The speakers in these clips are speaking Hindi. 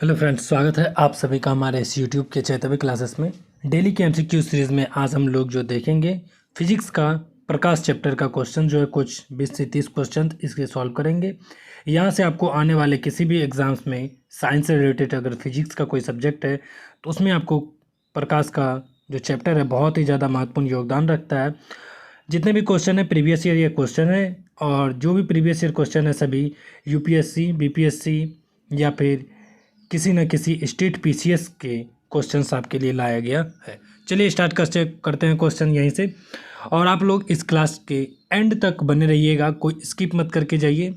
हेलो फ्रेंड्स, स्वागत है आप सभी का हमारे इस यूट्यूब के चैतव्य क्लासेस में। डेली के एमसीक्यू सीरीज़ में आज हम लोग जो देखेंगे फिजिक्स का प्रकाश चैप्टर का क्वेश्चन जो है कुछ 20 से 30 क्वेश्चन इसके सॉल्व करेंगे। यहाँ से आपको आने वाले किसी भी एग्ज़ाम्स में साइंस से रिलेटेड अगर फिजिक्स का कोई सब्जेक्ट है तो उसमें आपको प्रकाश का जो चैप्टर है बहुत ही ज़्यादा महत्वपूर्ण योगदान रखता है। जितने भी क्वेश्चन है प्रीवियस ईयर ये क्वेश्चन है, और जो भी प्रीवियस ईयर क्वेश्चन है सभी यूपीएससी, बीपीएससी या फिर किसी न किसी स्टेट पीसीएस के क्वेश्चंस आपके लिए लाया गया है। चलिए स्टार्ट करते हैं क्वेश्चन यहीं से, और आप लोग इस क्लास के एंड तक बने रहिएगा, कोई स्किप मत करके जाइए,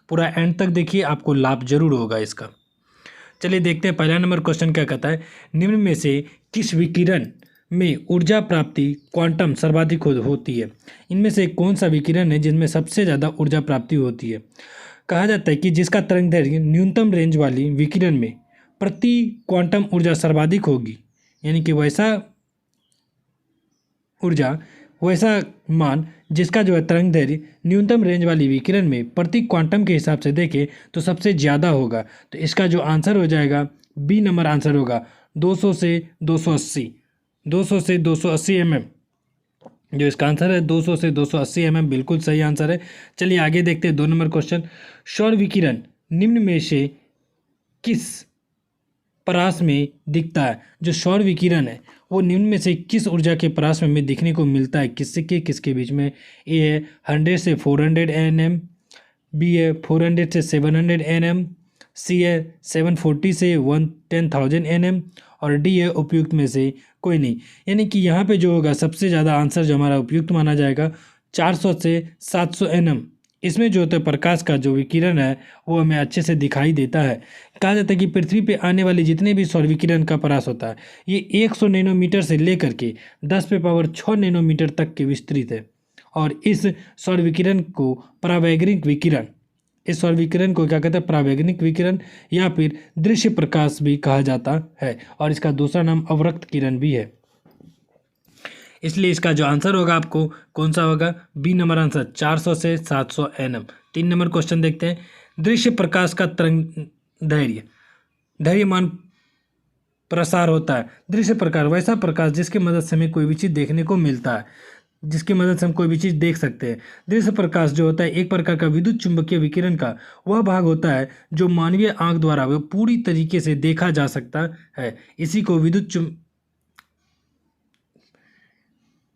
पूरा एंड तक देखिए, आपको लाभ जरूर होगा इसका। चलिए देखते हैं पहला नंबर क्वेश्चन क्या कहता है। निम्न में से किस विकिरण में ऊर्जा प्राप्ति क्वांटम सर्वाधिक होती है? इनमें से कौन सा विकिरण है जिनमें सबसे ज़्यादा ऊर्जा प्राप्ति होती है? कहा जाता है कि जिसका तरंगदैर्घ्य न्यूनतम रेंज वाली विकिरण में प्रति क्वांटम ऊर्जा सर्वाधिक होगी, यानी कि वैसा मान जिसका जो है तरंगदैर्घ्य न्यूनतम रेंज वाली विकिरण में प्रति क्वांटम के हिसाब से देखें तो सबसे ज़्यादा होगा। तो इसका जो आंसर हो जाएगा बी नंबर आंसर होगा 200 से 280, 200 से 280 जो इसका आंसर है 200 से 280 बिल्कुल सही आंसर है। चलिए आगे देखते हैं 2 नंबर क्वेश्चन। सौर विकिरण निम्न में से किस परास में दिखता है? जो सौर विकिरण है वो निम्न में से किस ऊर्जा के परास में दिखने को मिलता है? किसके बीच में? ए है 100 से 400 nm, बी है 400 से 700 nm, सी है 740 से 10,000 nm, और डी है उपयुक्त में से कोई नहीं। यानी कि यहाँ पे जो होगा सबसे ज़्यादा आंसर जो हमारा उपयुक्त माना जाएगा 400 से 700 nm। इसमें जो होता है प्रकाश का जो विकिरण है वो हमें अच्छे से दिखाई देता है। कहा जाता है कि पृथ्वी पे आने वाले जितने भी सौर विकिरण का प्रकाश होता है ये 100 नैनोमीटर से लेकर के 10⁻6 नैनोमीटर तक के विस्तृत है। और इस सौर विकिरण को परावैगनिक विकिरण, इस सौर विकिरण को क्या कहते हैं? परावैगनिक विकिरण या फिर दृश्य प्रकाश भी कहा जाता है, और इसका दूसरा नाम अवरक्त किरण भी है। इसलिए इसका जो आंसर होगा आपको कौन सा होगा? बी नंबर आंसर 400 से 700 nm। 3 नंबर क्वेश्चन देखते हैं। दृश्य प्रकाश का धैर्यमान प्रसार होता है। दृश्य प्रकाश वैसा प्रकाश जिसकी मदद से हमें कोई भी चीज़ देखने को मिलता है, जिसकी मदद से हम कोई भी चीज़ देख सकते हैं। दृश्य प्रकाश जो होता है एक प्रकार का विद्युत चुंबकीय विकिरण का वह भाग होता है जो मानवीय आंख द्वारा वह पूरी तरीके से देखा जा सकता है। इसी को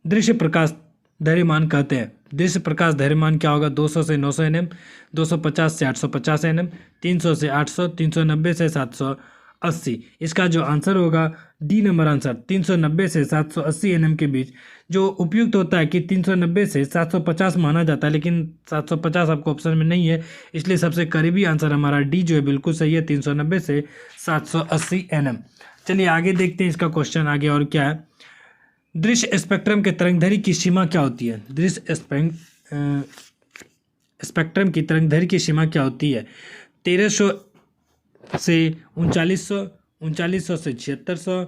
दृश्य प्रकाश धैर्यमान कहते हैं। दृश्य प्रकाश धैर्यमान क्या होगा? 200 से 900 nm, 250 से 850 nm, 300 से 800, 390 से 780। इसका जो आंसर होगा डी नंबर आंसर 390 से 780 nm के बीच जो उपयुक्त होता है कि 390 से 750 माना जाता है, लेकिन 750 आपको ऑप्शन में नहीं है, इसलिए सबसे करीबी आंसर हमारा डी जो है बिल्कुल सही है, 390 से 780 nm। चलिए आगे देखते हैं इसका क्वेश्चन आगे और क्या है। दृश्य स्पेक्ट्रम के तरंगदैर्घ्य की सीमा क्या होती है? दृश्य स्पेक्ट्रम की तरंगदैर्घ्य की सीमा क्या होती है? 1300 से 3900, 3900 से 7600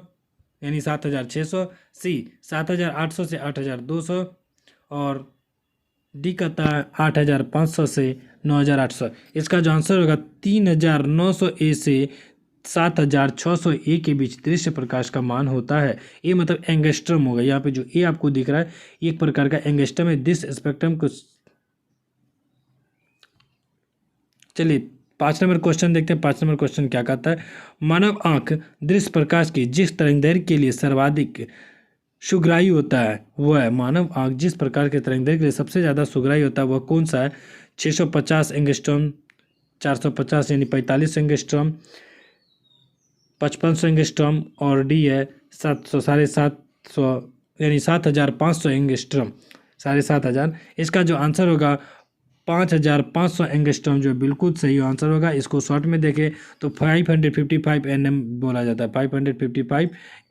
यानी 7600, सी 7800 से 8200, और डी कहता है 8500 से 9800। इसका जो आंसर होगा 3900 ए से 7600 ए के बीच दृश्य प्रकाश का मान होता है। ए मतलब एंगस्ट्रम होगा। यहाँ पे जो ए आपको दिख रहा है एक प्रकार का एंगस्ट्रम है दृश्य स्पेक्ट्रम को। चलिए 5 नंबर क्वेश्चन देखते हैं। 5 नंबर क्वेश्चन क्या कहता है? मानव आंख दृश्य प्रकाश की जिस तरंगदैर्घ्य के लिए सर्वाधिक सुग्राही होता है वह है, मानव आंख जिस प्रकार के तरंगदैर्घ्य के लिए सबसे ज़्यादा सुग्राही होता है वह कौन सा है? 650 एंगस्ट्रॉम, 450 यानी 45 एंगस्ट्रॉम, 5500 एंगस्ट्रॉम, और डी है 700 यानी 7500 एंगस्ट्रॉम, 7500। इसका जो आंसर होगा 5500 एंगस्ट्रॉम जो बिल्कुल सही आंसर होगा। इसको शॉर्ट में देखें तो 555 nm बोला जाता है, 555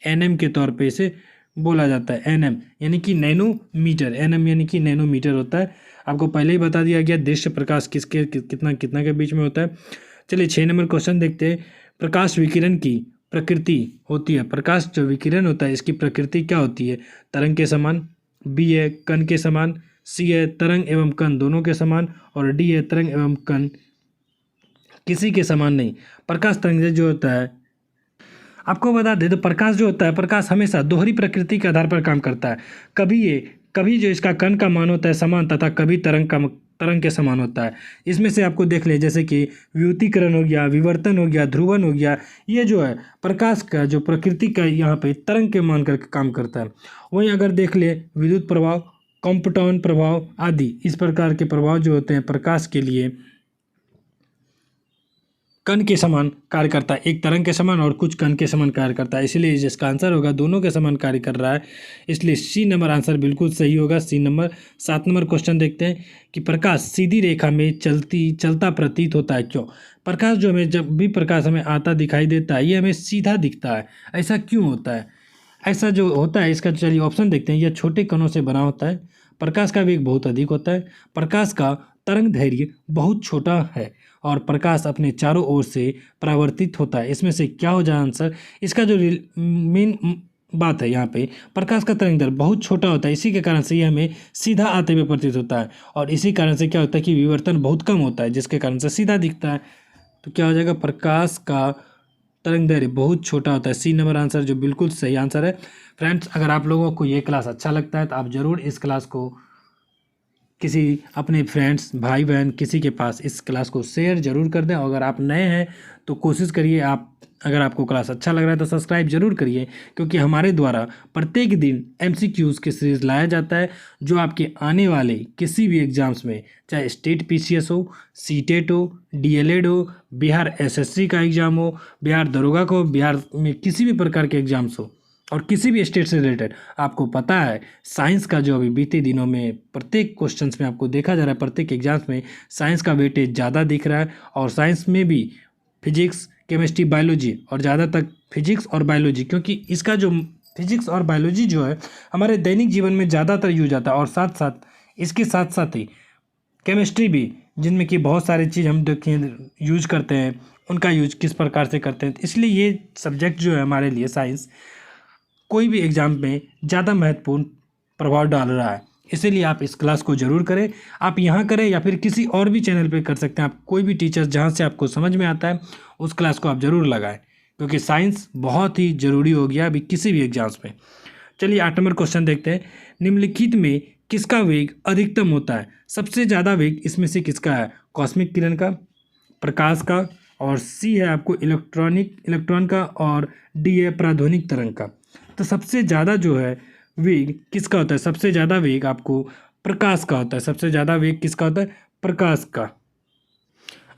nm के तौर पे इसे बोला जाता है। nm यानी कि नैनोमीटर, nm यानी कि नैनोमीटर होता है। आपको पहले ही बता दिया गया दृश्य प्रकाश कितना के बीच में होता है। चलिए 6 नंबर क्वेश्चन देखते हैं। प्रकाश विकिरण की प्रकृति होती है, प्रकाश जो विकिरण होता है इसकी प्रकृति क्या होती है? तरंग के समान, बी है कण के समान, सी है तरंग एवं कण दोनों के समान, और डी है तरंग एवं कण किसी के समान नहीं। प्रकाश तरंग जो होता है आपको बता दें तो प्रकाश जो होता है, प्रकाश हमेशा दोहरी प्रकृति के आधार पर काम करता है। कभी जो इसका कण का मान होता है समान, तथा कभी तरंग के समान होता है। इसमें से आपको देख ले, जैसे कि विद्युतीकरण हो गया, विवर्तन हो गया, ध्रुवन हो गया, ये जो है प्रकाश का जो प्रकृति का यहाँ पे तरंग के मान करके काम करता है। वहीं अगर देख ले विद्युत प्रभाव, कंपटन प्रभाव आदि, इस प्रकार के प्रभाव जो होते हैं प्रकाश के लिए कण के समान कार्य करता है, एक तरंग के समान और कुछ कण के समान कार्य करता है। इसलिए जिसका आंसर होगा दोनों के समान कार्य कर रहा है, इसलिए सी नंबर आंसर बिल्कुल सही होगा, सी नंबर। 7 नंबर क्वेश्चन देखते हैं कि प्रकाश सीधी रेखा में चलता प्रतीत होता है, क्यों? प्रकाश जो हमें, जब भी प्रकाश हमें आता दिखाई देता है, ये हमें सीधा दिखता है, ऐसा क्यों होता है? ऐसा जो होता है, इसका चलिए ऑप्शन देखते हैं। यह छोटे कणों से बना होता है, प्रकाश का वेग बहुत अधिक होता है, प्रकाश का तरंग दैर्घ्य बहुत छोटा है, और प्रकाश अपने चारों ओर से परावर्तित होता है। इसमें से क्या हो जाए आंसर? इसका जो मेन बात है यहाँ पे, प्रकाश का तरंग दैर्घ्य बहुत छोटा होता है, इसी के कारण से ये हमें सीधा आते हुए प्रतीत होता है, और इसी कारण से क्या होता है कि विवर्तन बहुत कम होता है, जिसके कारण से सीधा दिखता है। तो क्या हो जाएगा? प्रकाश का तरंग दैर्घ्य बहुत छोटा होता है, सी नंबर आंसर जो बिल्कुल सही आंसर है। फ्रेंड्स, अगर आप लोगों को ये क्लास अच्छा लगता है तो आप ज़रूर इस क्लास को किसी अपने फ्रेंड्स, भाई बहन, किसी के पास इस क्लास को शेयर जरूर कर दें। और अगर आप नए हैं तो कोशिश करिए, अगर आपको क्लास अच्छा लग रहा है तो सब्सक्राइब जरूर करिए, क्योंकि हमारे द्वारा प्रत्येक दिन MCQs की सीरीज़ लाया जाता है, जो आपके आने वाले किसी भी एग्ज़ाम्स में, चाहे स्टेट PCS हो, सीटेट हो, DLED हो, बिहार SSC का एग्ज़ाम हो, बिहार दरोगा को, बिहार में किसी भी प्रकार के एग्ज़ाम्स हो, और किसी भी स्टेट से रिलेटेड। आपको पता है साइंस का जो अभी बीते दिनों में प्रत्येक क्वेश्चंस में आपको देखा जा रहा है, प्रत्येक एग्जाम्स में साइंस का वेटेज ज़्यादा दिख रहा है, और साइंस में भी फिजिक्स, केमिस्ट्री, बायोलॉजी, और ज़्यादा तक फिजिक्स और बायोलॉजी, क्योंकि इसका जो फिजिक्स और बायोलॉजी जो है हमारे दैनिक जीवन में ज़्यादातर यूज आता है, और साथ साथ इसके साथ साथ ही केमिस्ट्री भी, जिनमें कि बहुत सारी चीज़ हम देखें यूज करते हैं, उनका यूज किस प्रकार से करते हैं। इसलिए ये सब्जेक्ट जो है हमारे लिए, साइंस, कोई भी एग्ज़ाम में ज़्यादा महत्वपूर्ण प्रभाव डाल रहा है। इसीलिए आप इस क्लास को ज़रूर करें। आप यहाँ करें या फिर किसी और भी चैनल पे कर सकते हैं। आप कोई भी टीचर जहाँ से आपको समझ में आता है उस क्लास को आप ज़रूर लगाएं, क्योंकि साइंस बहुत ही ज़रूरी हो गया अभी किसी भी एग्जाम्स में। चलिए 8 नंबर क्वेश्चन देखते हैं। निम्नलिखित में किसका वेग अधिकतम होता है? सबसे ज़्यादा वेग इसमें से किसका है? कॉस्मिक किरण का, प्रकाश का, और सी है आपको इलेक्ट्रॉन का, और डी है प्राध्वनिक तरंग का। तो सबसे ज़्यादा जो है वेग किसका होता है? सबसे ज़्यादा वेग आपको प्रकाश का होता है। सबसे ज़्यादा वेग किसका होता है? प्रकाश का।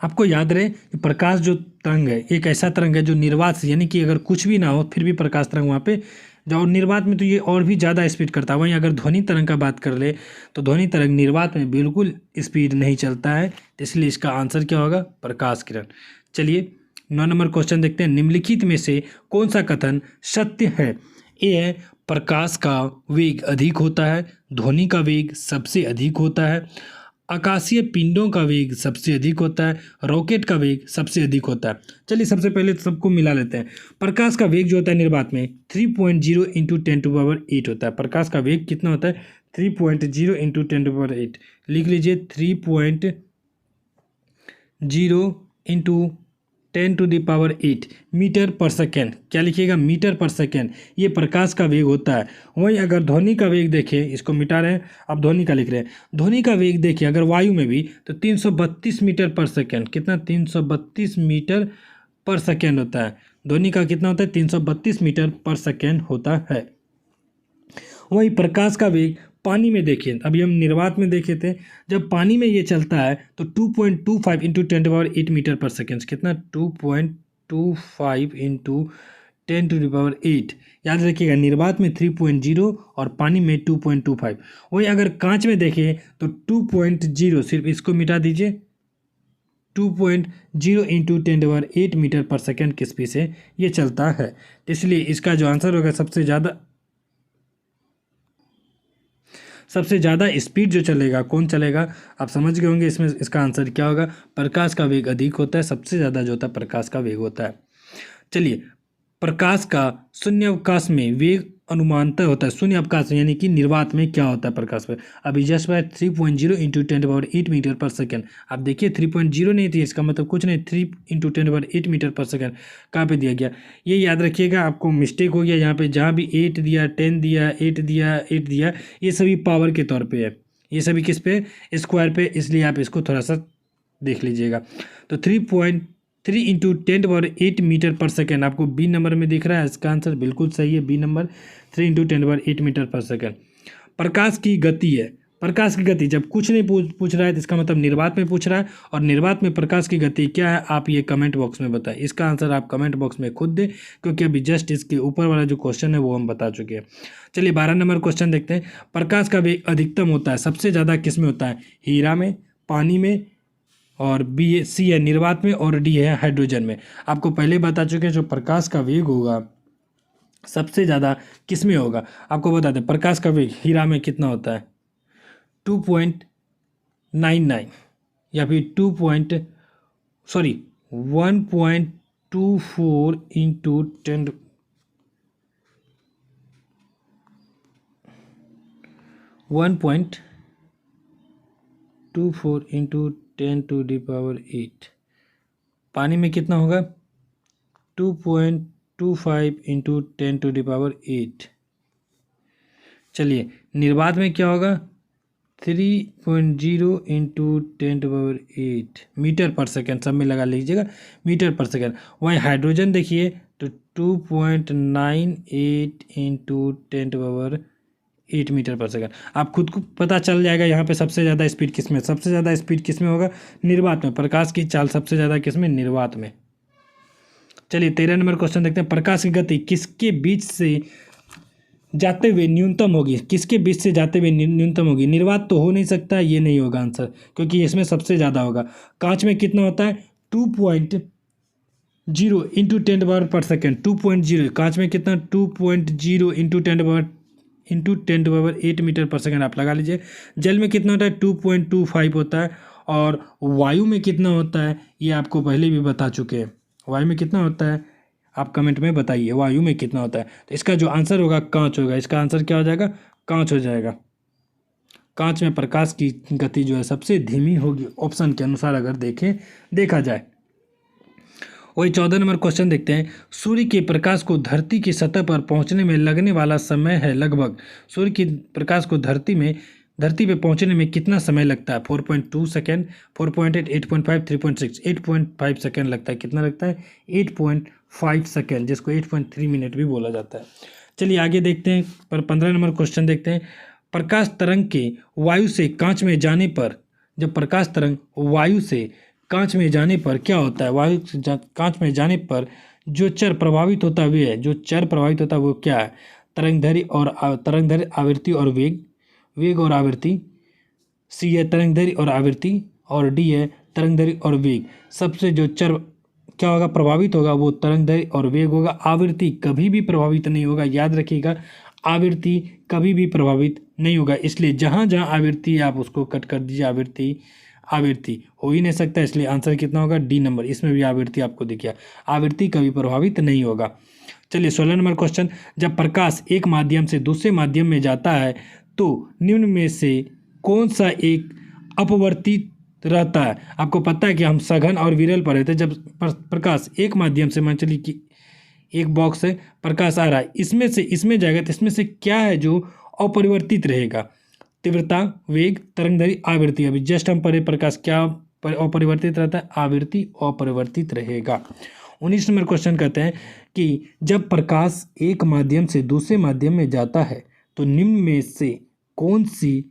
आपको याद रहे कि प्रकाश जो तरंग है, एक ऐसा तरंग है जो निर्वात से, यानी कि अगर कुछ भी ना हो फिर भी प्रकाश तरंग वहाँ पे जो निर्वात में तो ये और भी ज़्यादा स्पीड करता है। वहीं अगर ध्वनि तरंग का बात कर ले तो ध्वनि तरंग निर्वात में बिल्कुल स्पीड नहीं चलता है, तो इसलिए इसका आंसर क्या होगा? प्रकाश किरण। चलिए 9 नंबर क्वेश्चन देखते हैं। निम्नलिखित में से कौन सा कथन सत्य है? ए है प्रकाश का वेग अधिक होता है, ध्वनि का वेग सबसे अधिक होता है, आकाशीय पिंडों का वेग सबसे अधिक होता है, रॉकेट का वेग सबसे अधिक होता है। चलिए सबसे पहले सबको मिला लेते हैं। प्रकाश का वेग जो होता है निर्वात में 3.0 इंटू 10⁸ होता है। प्रकाश का वेग कितना होता है? 3.0 इंटू 10⁸। लिख लीजिए 3.0 इंटू 10⁸ मीटर पर सेकेंड। क्या लिखिएगा? मीटर पर सेकेंड। ये प्रकाश का वेग होता है। वहीं अगर ध्वनि का वेग देखें, इसको मिटा रहे हैं, अब ध्वनि का लिख रहे हैं। ध्वनि का वेग देखिए अगर वायु में भी तो 332 मीटर पर सेकेंड। कितना? 332 मीटर पर सेकेंड होता है। ध्वनि का कितना होता है? 332 मीटर पर सेकेंड होता है। वहीं प्रकाश का वेग पानी में देखिए, अभी हम निर्वात में देखे थे, जब पानी में ये चलता है तो 2.25 इंटू 10⁸ मीटर पर सेकेंड। कितना? 2.25 इंटू 10⁸। याद रखिएगा निर्वात में 3.0 और पानी में 2.25। वहीं अगर कांच में देखें तो 2.0, सिर्फ इसको मिटा दीजिए, 2.0 इंटू 10⁸ मीटर पर सेकेंड की स्पीड से ये चलता है। इसलिए इसका जो आंसर होगा सबसे ज़्यादा स्पीड जो चलेगा, कौन चलेगा? आप समझ गए होंगे इसमें इसका आंसर क्या होगा। प्रकाश का वेग अधिक होता है, सबसे ज़्यादा जो होता है प्रकाश का वेग होता है। चलिए प्रकाश का शून्यावकाश में वेग अनुमानतः होता है शून्य अवकाश में, यानी कि निर्वात में क्या होता है प्रकाश में। अभी जस्ट बाय 3.0 इंटू 10⁸ मीटर पर सेकेंड। आप देखिए 3.0 नहीं थी, इसका मतलब कुछ नहीं, 3 इंटू 10⁸ मीटर पर सेकेंड कहाँ पे दिया गया, ये याद रखिएगा। आपको मिस्टेक हो गया यहाँ पे, जहाँ भी 8 दिया, 10 दिया, 8 दिया, 8 दिया, ये सभी पावर के तौर पर है, ये सभी किस पे, स्क्वायर पे, इसलिए आप इसको थोड़ा सा देख लीजिएगा। तो 3.3 इंटू 10⁸ मीटर पर सेकेंड आपको बी नंबर में दिख रहा है, इसका आंसर बिल्कुल सही है, बी नंबर 3 इंटू 10⁸ मीटर पर सेकेंड। प्रकाश की गति है, प्रकाश की गति जब कुछ नहीं पूछ रहा है तो इसका मतलब निर्वात में पूछ रहा है, और निर्वात में प्रकाश की गति क्या है आप ये कमेंट बॉक्स में बताएं। इसका आंसर आप कमेंट बॉक्स में खुद दें, क्योंकि अभी जस्ट इसके ऊपर वाला जो क्वेश्चन है वो हम बता चुके हैं। चलिए 12 नंबर क्वेश्चन देखते हैं। प्रकाश का वेग अधिकतम होता है, सबसे ज़्यादा किस में होता है, हीरा में, पानी में, और बी सी है निर्वात में, और डी है हाइड्रोजन में। आपको पहले बता चुके हैं जो प्रकाश का वेग होगा सबसे ज़्यादा किस में होगा। आपको बता दें प्रकाश का वेग हीरा में कितना होता है, 2.99, या फिर 1.24 इंटू 10⁸ पानी में कितना होगा, 2.25 इंटू 10⁸। चलिए निर्वात में क्या होगा, 3.0 इंटू 10⁸ मीटर पर सेकेंड, सब में लगा लीजिएगा मीटर पर सेकेंड। वहीं हाइड्रोजन देखिए तो 2.98 इंटू 10⁸ मीटर पर सेकेंड। आप खुद को पता चल जाएगा यहाँ पे सबसे ज़्यादा स्पीड किस में, सबसे ज़्यादा स्पीड किस में होगा, निर्वात में। प्रकाश की चाल सबसे ज़्यादा किस में, निर्वात में। चलिए 13 नंबर क्वेश्चन देखते हैं। प्रकाश की गति किसके बीच से जाते हुए न्यूनतम होगी, किसके बीच से जाते हुए न्यूनतम होगी, निर्वात तो हो नहीं सकता, ये नहीं होगा आंसर, क्योंकि इसमें सबसे ज़्यादा होगा। कांच में कितना होता है, 2.0 इंटू 10⁻⁷, 2.0 कांच में कितना, 2.0 इंटू 10⁸ मीटर पर सेकेंड आप लगा लीजिए। जल में कितना होता है, 2.25 होता है, और वायु में कितना होता है ये आपको पहले भी बता चुके हैं। वायु में कितना होता है आप कमेंट में बताइए, वायु में कितना होता है। तो इसका जो आंसर होगा कांच होगा, इसका आंसर क्या हो जाएगा, कांच हो जाएगा। कांच में प्रकाश की गति जो है सबसे धीमी होगी, ऑप्शन के अनुसार अगर देखा जाए। वही 14 नंबर क्वेश्चन देखते हैं। सूर्य के प्रकाश को धरती की सतह पर पहुंचने में लगने वाला समय है लगभग, सूर्य के प्रकाश को धरती पे पहुंचने में कितना समय लगता है, 4.2 सेकेंड, 4.8, 8.5, 3.6, 8.5 सेकेंड लगता है। कितना लगता है, 8.5 सेकेंड, जिसको 8.3 मिनट भी बोला जाता है। चलिए आगे देखते हैं, पर 15 नंबर क्वेश्चन देखते हैं। प्रकाश तरंग के वायु से कांच में जाने पर, जब प्रकाश तरंग वायु से कांच में जाने पर क्या होता है, वायु से कांच में जाने पर जो चर प्रभावित होता है वे है, जो चर प्रभावित होता है वो क्या है, तरंगदैर्घ्य आवृत्ति और वेग और आवृत्ति, सी है तरंगदैर्घ्य और आवृत्ति, और डी है तरंगदैर्घ्य और वेग। सबसे जो चर क्या होगा प्रभावित होगा वो तरंगदैर्घ्य और वेग होगा, आवृत्ति कभी भी प्रभावित नहीं होगा, याद रखिएगा आवृत्ति कभी भी प्रभावित नहीं होगा। इसलिए जहाँ जहाँ आवृत्ति आप उसको कट कर दीजिए, आवृत्ति हो ही नहीं सकता, इसलिए आंसर कितना होगा, डी नंबर। इसमें भी आवृत्ति आपको दिख गया, आवृत्ति कभी प्रभावित नहीं होगा। चलिए 16 नंबर क्वेश्चन। जब प्रकाश एक माध्यम से दूसरे माध्यम में जाता है तो निम्न में से कौन सा एक अपवर्तित रहता है। आपको पता है कि हम सघन और विरल पढ़े थे। जब प्रकाश एक माध्यम से, मान चलिए कि एक बॉक्स से प्रकाश आ रहा है, इसमें से इसमें जाएगा तो इसमें से क्या है जो अपरिवर्तित रहेगा, तीव्रता, वेग, तरंगदैर्घ्य, आवृत्ति। अभी जस्ट हम पढ़े प्रकाश क्या अपरिवर्तित रहता है, आवृत्ति अपरिवर्तित रहेगा। 19 नंबर क्वेश्चन कहते हैं कि जब प्रकाश एक माध्यम से दूसरे माध्यम में जाता है तो निम्न में से कौन सी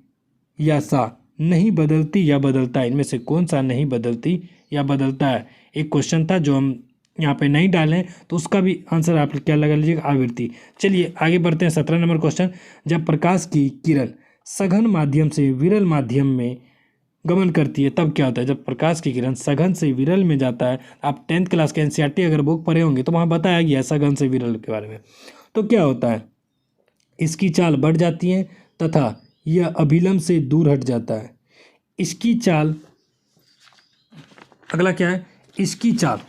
या सा नहीं बदलती या बदलता है, इनमें से कौन सा नहीं बदलती या बदलता है। एक क्वेश्चन था जो हम यहाँ पे नहीं डालें तो उसका भी आंसर आप क्या लगा लीजिएगा, आवृत्ति। चलिए आगे बढ़ते हैं 17 नंबर क्वेश्चन। जब प्रकाश की किरण सघन माध्यम से विरल माध्यम में गमन करती है तब क्या होता है। जब प्रकाश की किरण सघन से विरल में जाता है, आप 10th क्लास के एनसीईआरटी अगर बुक पढ़े होंगे तो वहाँ बताया गया है सघन से विरल के बारे में। तो क्या होता है, इसकी चाल बढ़ जाती है तथा यह अभिलंब से दूर हट जाता है। इसकी चाल, अगला क्या है, इसकी चाल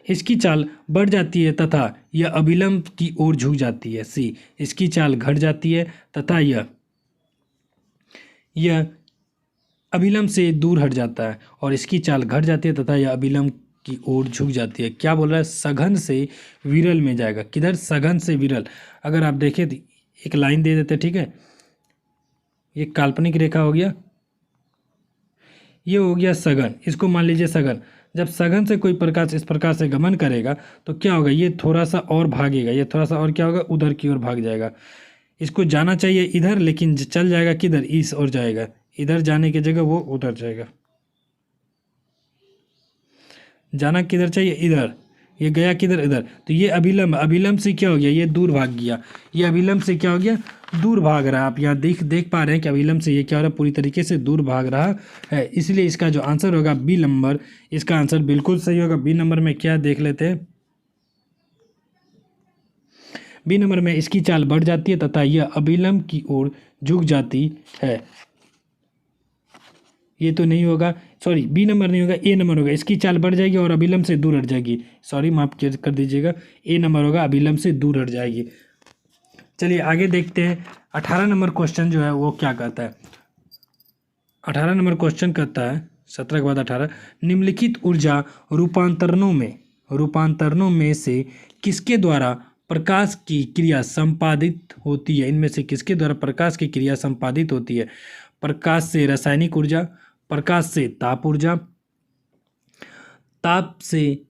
इसकी चाल बढ़ जाती है तथा यह अभिलंब की ओर झुक जाती है। सी, इसकी चाल घट जाती है तथा यह अभिलंब से दूर हट जाता है, और इसकी चाल घट जाती है तथा यह अभिलंब की ओर झुक जाती है। क्या बोल रहा है? सघन से विरल में जाएगा। किधर? सघन से विरल। अगर आप देखें तो एक लाइन दे देते, ठीक है, ये काल्पनिक रेखा हो गया, ये हो गया सघन, इसको मान लीजिए सघन। जब सघन से कोई प्रकाश इस प्रकार से गमन करेगा तो क्या होगा? ये थोड़ा सा और भागेगा, ये थोड़ा सा और क्या होगा? उधर की ओर भाग जाएगा। इसको जाना चाहिए इधर, लेकिन चल जाएगा किधर? इस ओर जाएगा। इधर जाने की जगह वो उधर जाएगा। जाना किधर चाहिए? इधर। ये गया किधर? इधर। तो ये अभिलंब, अभिलंब से क्या हो गया? ये दूर भाग गया। ये अभिलंब से क्या हो गया? दूर भाग रहा है। आप यहाँ देख पा रहे हैं कि अभिलंब से ये क्या हो रहा है? पूरी तरीके से दूर भाग रहा है। इसलिए इसका जो आंसर होगा बी नंबर, इसका आंसर बिल्कुल सही होगा। बी नंबर में क्या देख लेते हैं? बी नंबर में इसकी चाल बढ़ जाती है तथा यह अभिलंब की ओर झुक जाती है। ये तो नहीं होगा, सॉरी, बी नंबर नहीं होगा, ए नंबर होगा। इसकी चाल बढ़ जाएगी और अभिलंब से दूर हट जाएगी। सॉरी, माफ कर दीजिएगा, ए नंबर होगा, अभिलंब से दूर हट जाएगी। चलिए आगे देखते हैं। 18 नंबर क्वेश्चन जो है वो क्या कहता है? 18 नंबर क्वेश्चन कहता है, 17 के बाद 18, निम्नलिखित ऊर्जा रूपांतरणों में से किसके द्वारा प्रकाश की क्रिया संपादित होती है? इनमें से किसके द्वारा प्रकाश की क्रिया संपादित होती है? प्रकाश से रासायनिक ऊर्जा, प्रकाश से ताप ऊर्जा, ताप से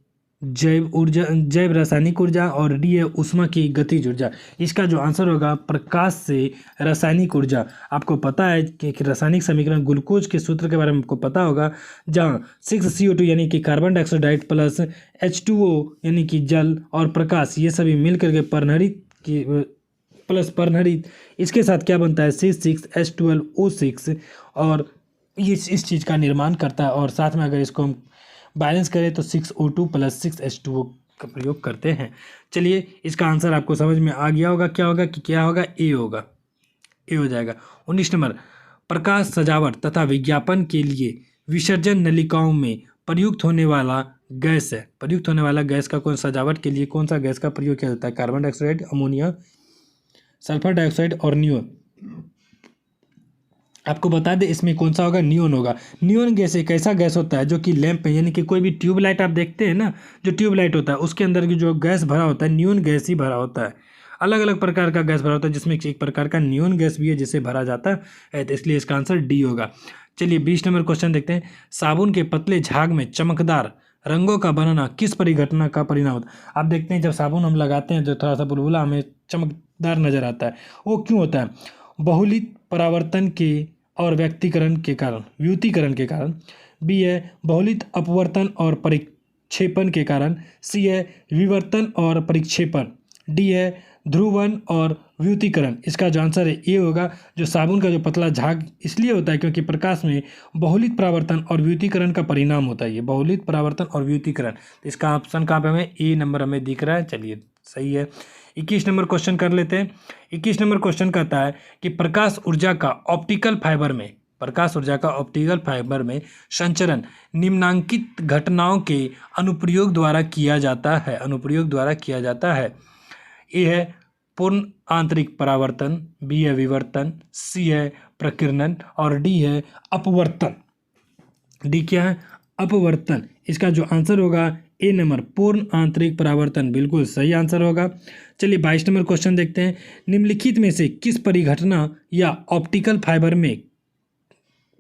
जैव ऊर्जा, जैव रासायनिक ऊर्जा, और डी है ऊष्मा की गतिज ऊर्जा। इसका जो आंसर होगा प्रकाश से रासायनिक ऊर्जा। आपको पता है कि रासायनिक समीकरण ग्लूकोज के सूत्र के बारे में आपको पता होगा, जहाँ 6CO2 यानी कि कार्बन डाइऑक्साइड प्लस H2O यानी कि जल और प्रकाश, ये सभी मिल करके परनहरित की प्लस परनहरित, इसके साथ क्या बनता है? C6H12O6, और ये इस चीज़ का निर्माण करता है। और साथ में अगर इसको हम बैलेंस करें तो 6O2 प्लस 6H2O का प्रयोग करते हैं। चलिए इसका आंसर आपको समझ में आ गया होगा। क्या होगा? कि क्या होगा? ए होगा, ए हो जाएगा। 19 नंबर, प्रकाश सजावट तथा विज्ञापन के लिए विसर्जन नलिकाओं में प्रयुक्त होने वाला गैस है। प्रयुक्त होने वाला गैस का कौन? सजावट के लिए कौन सा गैस का प्रयोग किया जाता है? Carbon dioxide, ammonia, sulphur dioxide और नियोन। आपको बता दें इसमें कौन सा होगा? नियोन होगा। नियोन गैस एक ऐसा गैस होता है जो कि लैंप में, यानी कि कोई भी ट्यूबलाइट आप देखते हैं ना, जो ट्यूबलाइट होता है उसके अंदर की जो गैस भरा होता है, नियोन गैस ही भरा होता है। अलग अलग प्रकार का गैस भरा होता है, जिसमें एक प्रकार का नियोन गैस भी है जिसे भरा जाता है। तो इसलिए इसका आंसर डी होगा। चलिए 20 नंबर क्वेश्चन देखते हैं। साबुन के पतले झाग में चमकदार रंगों का बनना किस परिघटना का परिणाम होता है? आप देखते हैं जब साबुन हम लगाते हैं तो थोड़ा सा बुलबुला हमें चमकदार नजर आता है। वो क्यों होता है? बहुलित परावर्तन के और व्युत्कीकरण के कारण। बी है बहुलित अपवर्तन और परिक्षेपण के कारण। सी है विवर्तन और परिक्षेपण। डी है ध्रुवन और व्युत्कीकरण। इसका जो आंसर है ए होगा। जो साबुन का जो पतला झाग इसलिए होता है क्योंकि प्रकाश में बहुलित परावर्तन और व्युत्कीकरण का परिणाम होता है। ये बहुलित परावर्तन और व्युत्कीकरण, इसका ऑप्शन कहाँ पे हमें? ए नंबर हमें दिख रहा है। चलिए सही है। 21 नंबर क्वेश्चन कर लेते हैं। 21 नंबर क्वेश्चन कहता है कि प्रकाश ऊर्जा का ऑप्टिकल फाइबर में संचरण निम्नांकित घटनाओं के अनुप्रयोग द्वारा किया जाता है। ए है पूर्ण आंतरिक परावर्तन, बी है विवर्तन, सी है प्रकीर्णन और डी है अपवर्तन। डी क्या है? अपवर्तन। इसका जो आंसर होगा ए नंबर, पूर्ण आंतरिक परावर्तन, बिल्कुल सही आंसर होगा। चलिए 22 नंबर क्वेश्चन देखते हैं। निम्नलिखित में से किस परिघटना या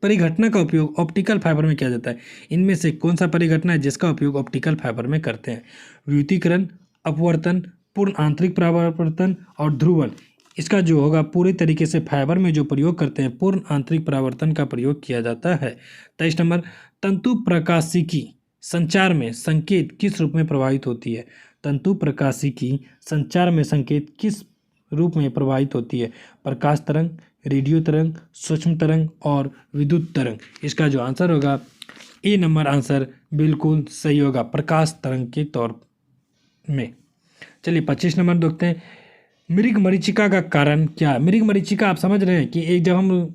परिघटना का उपयोग ऑप्टिकल फाइबर में किया जाता है? इनमें से कौन सा परिघटना है जिसका उपयोग ऑप्टिकल फाइबर में करते हैं? व्युत्कीकरण, अपवर्तन, पूर्ण आंतरिक परावर्तन और ध्रुवन। इसका जो होगा पूरी तरीके से फाइबर में जो प्रयोग करते हैं, पूर्ण आंतरिक परावर्तन का प्रयोग किया जाता है। 23 नंबर, तंतु प्रकाशिकी संचार में संकेत किस रूप में प्रवाहित होती है? तंतु प्रकाशिकी संचार में संकेत किस रूप में प्रवाहित होती है? प्रकाश तरंग, रेडियो तरंग, सूक्ष्म तरंग और विद्युत तरंग। इसका जो आंसर होगा ए नंबर आंसर बिल्कुल सही होगा, प्रकाश तरंग के तौर में। चलिए 25 नंबर देखते हैं। मृग मरीचिका का कारण क्या? मृग मरीचिका आप समझ रहे हैं कि एक जब हम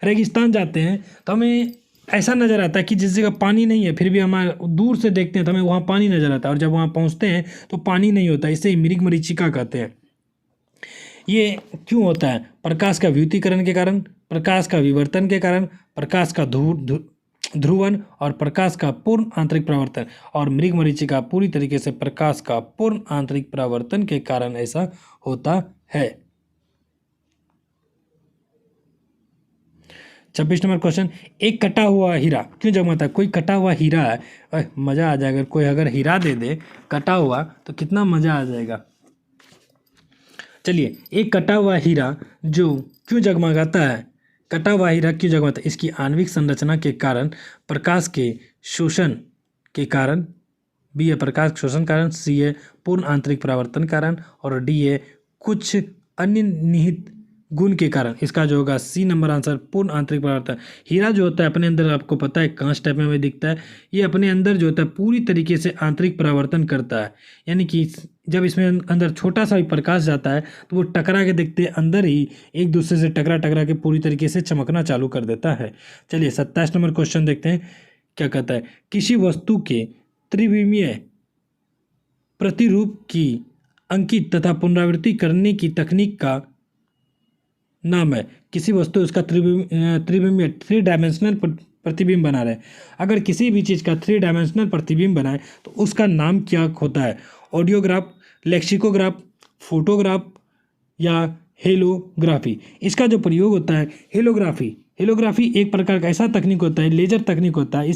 रेगिस्तान जाते हैं तो हमें ऐसा नज़र आता है कि जिस जगह पानी नहीं है फिर भी हमारे दूर से देखते हैं तो हमें वहाँ पानी नज़र आता है, और जब वहाँ पहुँचते हैं तो पानी नहीं होता, इसे मरीचिका कहते हैं। ये क्यों होता है? प्रकाश का व्युतीकरण के कारण, प्रकाश का विवर्तन के कारण, प्रकाश का ध्रुवन और प्रकाश का पूर्ण आंतरिक परावर्तन। और मरीचिका पूरी तरीके से प्रकाश का पूर्ण आंतरिक परावर्तन के कारण ऐसा होता है। 26 नंबर क्वेश्चन, एक कटा हुआ हीरा क्यों जगमगाता है? कोई कटा हुआ हीरा है, मज़ा आ जाएगा। कोई अगर हीरा दे दे कटा हुआ तो कितना मज़ा आ जाएगा। चलिए, एक कटा हुआ हीरा जो क्यों जगमगाता है? कटा हुआ हीरा क्यों जगमगाता है? इसकी आणविक संरचना के कारण, प्रकाश के शोषण के कारण, बी है प्रकाश शोषण कारण, सी है पूर्ण आंतरिक परावर्तन कारण, और डी है कुछ अन्य निहित गुण के कारण। इसका जो होगा सी नंबर आंसर, पूर्ण आंतरिक परावर्तन। हीरा जो होता है अपने अंदर, आपको पता है कांच टाइप में हमें दिखता है, ये अपने अंदर जो होता है पूरी तरीके से आंतरिक परावर्तन करता है। यानी कि जब इसमें अंदर छोटा सा भी प्रकाश जाता है तो वो टकरा के देखते अंदर ही एक दूसरे से टकरा के पूरी तरीके से चमकना चालू कर देता है। चलिए 27 नंबर क्वेश्चन देखते हैं क्या कहता है। किसी वस्तु के त्रिविमीय प्रतिरूप की अंकित तथा पुनरावृत्ति करने की तकनीक का नाम है। किसी वस्तु उसका त्रिविमीय 3 डायमेंशनल प्रतिबिंब बना रहे हैं। अगर किसी भी चीज़ का 3 डायमेंशनल प्रतिबिंब बनाए तो उसका नाम क्या होता है? ऑडियोग्राफ, लेक्सिकोग्राफ, फोटोग्राफ या हेलोग्राफी। इसका जो प्रयोग होता है हेलोग्राफी एक प्रकार का ऐसा तकनीक होता है, लेजर तकनीक होता है।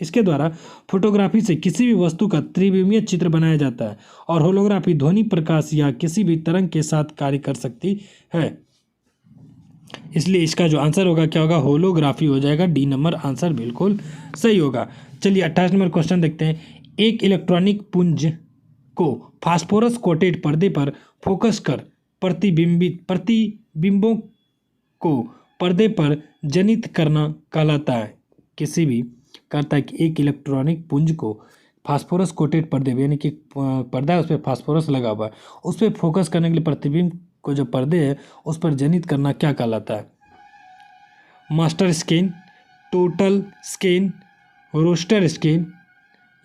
इसके द्वारा फोटोग्राफी से किसी भी वस्तु का त्रिविमीय चित्र बनाया जाता है, और होलोग्राफी ध्वनि, प्रकाश या किसी भी तरंग के साथ कार्य कर सकती है। इसलिए इसका जो आंसर होगा क्या होगा? होलोग्राफी हो जाएगा। डी नंबर आंसर बिल्कुल सही होगा। चलिए 28 नंबर क्वेश्चन देखते हैं। एक इलेक्ट्रॉनिक पुंज को फास्फोरस कोटेड पर्दे पर फोकस कर प्रतिबिंबों को पर्दे पर जनित करना कहलाता है। किसी भी कहता है कि एक इलेक्ट्रॉनिक पुंज को फास्फोरस कोटेड पर्दे, यानी कि पर्दा है उस पर फास्फोरस लगा हुआ है, उस पर फोकस करने के लिए प्रतिबिंब को जो पर्दे है उस पर जनित करना क्या कहलाता है? Master scan, total scan, roster scan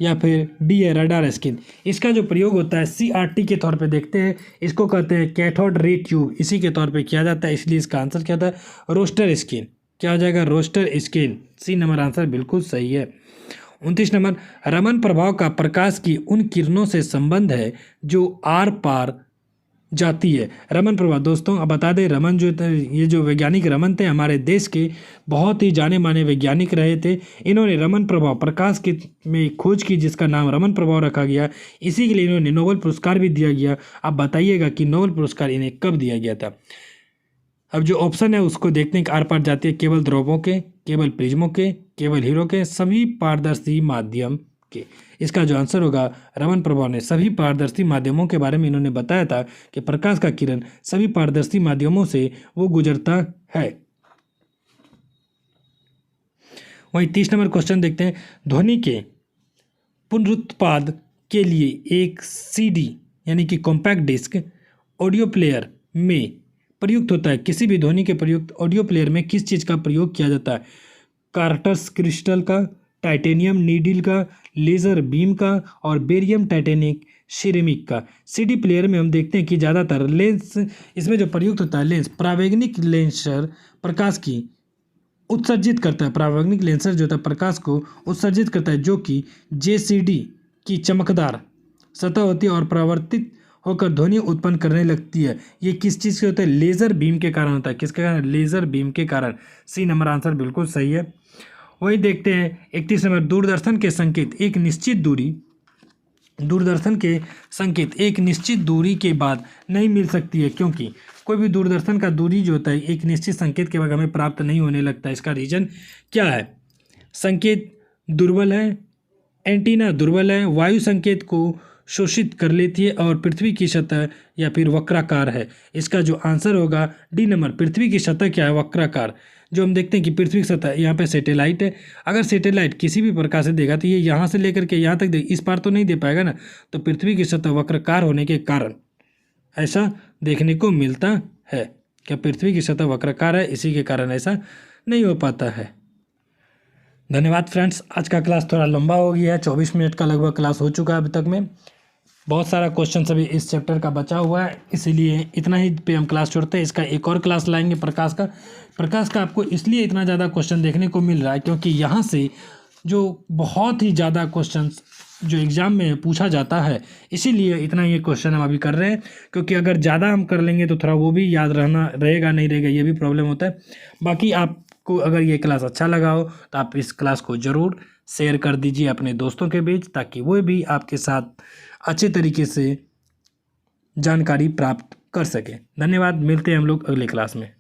या फिर डी है रडार स्कैन। इसका जो प्रयोग होता है CRT के तौर पे देखते हैं, इसको कहते हैं कैथोड रे ट्यूब, इसी के तौर पे किया जाता है। इसलिए इसका आंसर क्या था? Roster scan. क्या हो जाएगा? Roster scan. C number answer बिल्कुल सही है। 29 नंबर, रमन प्रभाव का प्रकाश की उन किरणों से संबंध है जो आर पार जाती है। रमन प्रभाव, दोस्तों अब बता दें, रमन जो ये जो वैज्ञानिक रमन थे हमारे देश के बहुत ही जाने माने वैज्ञानिक रहे थे। इन्होंने रमन प्रभाव प्रकाश की में खोज की, जिसका नाम रमन प्रभाव रखा गया। इसी के लिए इन्होंने नोबेल पुरस्कार भी दिया गया। आप बताइएगा कि नोबेल पुरस्कार इन्हें कब दिया गया था? अब जो ऑप्शन है उसको देखते हैं कि आर पार जाती है केवल द्रव्यों के, केवल प्रिज्मों के, केवल हीरो के, सभी पारदर्शी माध्यम के। इसका जो आंसर होगा, रमन प्रभाव ने सभी पारदर्शी माध्यमों के बारे में इन्होंने बताया था कि प्रकाश का किरण सभी पारदर्शी माध्यमों से वो गुजरता है। वही 30 नंबर क्वेश्चन देखते हैं। ध्वनि के पुनरुत्पाद के लिए एक CD यानी कि कॉम्पैक्ट डिस्क ऑडियो प्लेयर में प्रयुक्त होता है। किसी भी ध्वनि के प्रयुक्त ऑडियो प्लेयर में किस चीज़ का प्रयोग किया जाता है? कार्टस क्रिस्टल का, टाइटेनियम नीडल का, लेज़र बीम का, और बेरियम टाइटेनिक सिरेमिक का। CD प्लेयर में हम देखते हैं कि ज़्यादातर लेंस इसमें जो प्रयुक्त होता है, लेंस परावैंगनिक लेंसर प्रकाश की उत्सर्जित करता है। परावैंगनिक लेंसर जो होता है प्रकाश को उत्सर्जित करता है, जो कि JCD की चमकदार सतह होती है और परावर्तित होकर ध्वनि उत्पन्न करने लगती है। ये किस चीज़ से होता है? लेज़र बीम के कारण होता है। किसके कारण? लेज़र बीम के कारण। सी नंबर आंसर बिल्कुल सही है। वही देखते हैं 31 नंबर, दूरदर्शन के संकेत एक निश्चित दूरी के बाद नहीं मिल सकती है, क्योंकि कोई भी दूरदर्शन का दूरी जो होता है एक निश्चित संकेत के बाद हमें प्राप्त नहीं होने लगता है। इसका रीजन क्या है? संकेत दुर्बल है, एंटीना दुर्बल है, वायु संकेत को शोषित कर लेती है, और पृथ्वी की सतह या फिर वक्राकार है। इसका जो आंसर होगा डी नंबर, पृथ्वी की सतह क्या है? वक्राकार। जो हम देखते हैं कि पृथ्वी की सतह, यहाँ पे सैटेलाइट है, अगर सैटेलाइट किसी भी प्रकार से देगा तो ये यहाँ से लेकर के यहाँ तक दे, इस पार तो नहीं दे पाएगा ना। तो पृथ्वी की सतह वक्राकार होने के कारण ऐसा देखने को मिलता है। क्या पृथ्वी की सतह वक्राकार है, इसी के कारण ऐसा नहीं हो पाता है। धन्यवाद फ्रेंड्स। आज का क्लास थोड़ा लंबा हो गया है, 24 मिनट का लगभग क्लास हो चुका है अभी तक में। बहुत सारा क्वेश्चन अभी इस चैप्टर का बचा हुआ है, इसीलिए इतना ही पे हम क्लास छोड़ते हैं। इसका एक और क्लास लाएंगे प्रकाश का आपको इसलिए इतना ज़्यादा क्वेश्चन देखने को मिल रहा है क्योंकि यहाँ से जो बहुत ही ज़्यादा क्वेश्चंस जो एग्ज़ाम में पूछा जाता है, इसीलिए इतना ये क्वेश्चन हम अभी कर रहे हैं। क्योंकि अगर ज़्यादा हम कर लेंगे तो थोड़ा वो भी याद रहेगा नहीं रहेगा, ये भी प्रॉब्लम होता है। बाकी आपको अगर ये क्लास अच्छा लगा हो तो आप इस क्लास को ज़रूर शेयर कर दीजिए अपने दोस्तों के बीच, ताकि वो भी आपके साथ अच्छे तरीके से जानकारी प्राप्त कर सकें। धन्यवाद, मिलते हैं हम लोग अगले क्लास में।